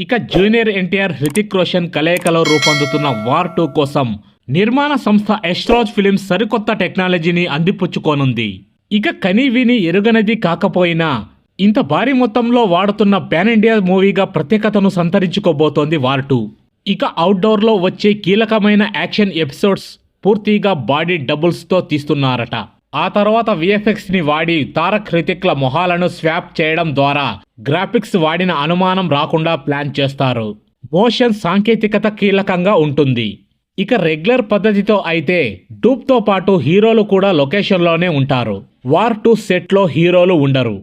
ఇక జూనియర్ ఎన్టీఆర్ హృతిక్ రోషన్ కలయికలో రూపొందుతున్న వార్ 2 కోసం నిర్మాణ సంస్థ ఎస్ట్రాజ్ ఫిలిమ్స్ సరికొత్త టెక్నాలజీని అందిపుచ్చుకోనుంది. ఇక కని విని ఎరుగనది కాకపోయినా ఇంత భారీ మొత్తంలో వాడుతున్న పాన్ ఇండియా మూవీగా ప్రత్యేకతను సంతరించుకోబోతోంది వార్ 2. ఇక అవుట్డోర్లో వచ్చే కీలకమైన యాక్షన్ ఎపిసోడ్స్ పూర్తిగా బాడీ డబుల్స్తో తీస్తున్నారట. ఆ తర్వాత విఎఫ్ఎక్స్ని వాడి తారక్ హృతిక్ల మొహాలను స్వాప్ చేయడం ద్వారా గ్రాఫిక్స్ వాడిన అనుమానం రాకుండా ప్లాన్ చేస్తారు. మోషన్ సాంకేతికత కీలకంగా ఉంటుంది. ఇక రెగ్యులర్ పద్ధతితో అయితే డూప్తో పాటు హీరోలు కూడా లొకేషన్లోనే ఉంటారు. వార్ 2 సెట్లో హీరోలు ఉండరు.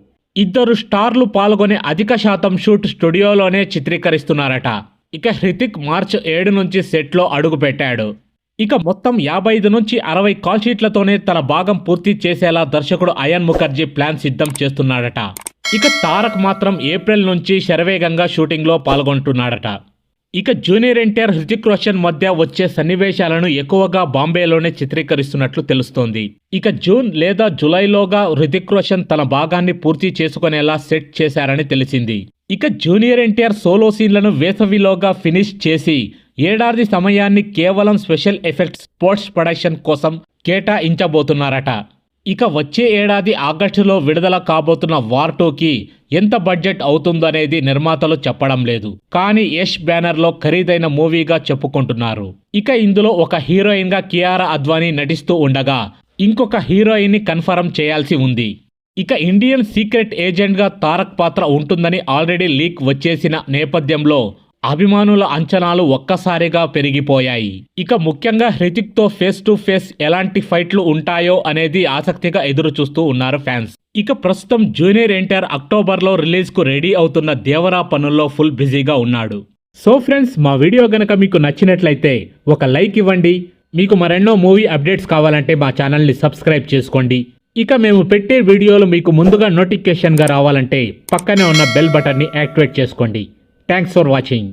ఇద్దరు స్టార్లు పాల్గొనే అధిక శాతం షూట్ స్టూడియోలోనే చిత్రీకరిస్తున్నారట. ఇక హృతిక్ మార్చ్ 7 నుంచి సెట్లో అడుగుపెట్టాడు. ఇక మొత్తం 55 నుంచి 60 కాల్ షీట్లతోనే తన భాగం పూర్తి చేసేలా దర్శకుడు అయాన్ ముఖర్జీ ప్లాన్ సిద్ధం చేస్తున్నాడట. ఇక తారక్ మాత్రం ఏప్రిల్ నుంచి శరవేగంగా షూటింగ్లో పాల్గొంటున్నాడట. ఇక జూనియర్ ఎన్టీఆర్ హృతిక్ రోషన్ మధ్య వచ్చే సన్నివేశాలను ఎక్కువగా బాంబేలోనే చిత్రీకరిస్తున్నట్లు తెలుస్తోంది. ఇక జూన్ లేదా జూలైలోగా హృతిక్ రోషన్ తన భాగాన్ని పూర్తి చేసుకునేలా సెట్ చేశారని తెలిసింది. ఇక జూనియర్ ఎన్టీఆర్ సోలో సీన్లను వేసవిలోగా ఫినిష్ చేసి ఏడాది సమయాన్ని కేవలం స్పెషల్ ఎఫెక్ట్స్ పోస్ట్ ప్రొడక్షన్ కోసం కేటాయించబోతున్నారట. ఇక వచ్చే ఏడాది ఆగస్టులో విడుదల కాబోతున్న వార్ 2కి ఎంత బడ్జెట్ అవుతుందనేది నిర్మాతలు చెప్పడం లేదు. కానీ యష్ బ్యానర్లో ఖరీదైన మూవీగా చెప్పుకుంటున్నారు. ఇక ఇందులో ఒక హీరోయిన్గా కియారా అద్వానీ నటిస్తూ ఉండగా ఇంకొక హీరోయిన్ని కన్ఫర్మ్ చేయాల్సి ఉంది. ఇక ఇండియన్ సీక్రెట్ ఏజెంట్గా తారక్ పాత్ర ఉంటుందని ఆల్రెడీ లీక్ వచ్చేసిన నేపథ్యంలో అభిమానుల అంచనాలు ఒక్కసారిగా పెరిగిపోయాయి. ఇక ముఖ్యంగా హృతిక్తో ఫేస్ టు ఫేస్ ఎలాంటి ఫైట్లు ఉంటాయో అనేది ఆసక్తిగా ఎదురు చూస్తూ ఉన్నారు ఫ్యాన్స్. ఇక ప్రస్తుతం జూనియర్ ఎన్టీఆర్ అక్టోబర్లో రిలీజ్కు రెడీ అవుతున్న దేవరా పనుల్లో ఫుల్ బిజీగా ఉన్నాడు. సో ఫ్రెండ్స్, మా వీడియో గనక మీకు నచ్చినట్లయితే ఒక లైక్ ఇవ్వండి. మీకు మరెన్నో మూవీ అప్డేట్స్ కావాలంటే మా ఛానల్ని సబ్స్క్రైబ్ చేసుకోండి. ఇక మేము పెట్టే వీడియోలు మీకు ముందుగా నోటిఫికేషన్గా రావాలంటే పక్కనే ఉన్న బెల్ బటన్ని యాక్టివేట్ చేసుకోండి. Thanks for watching.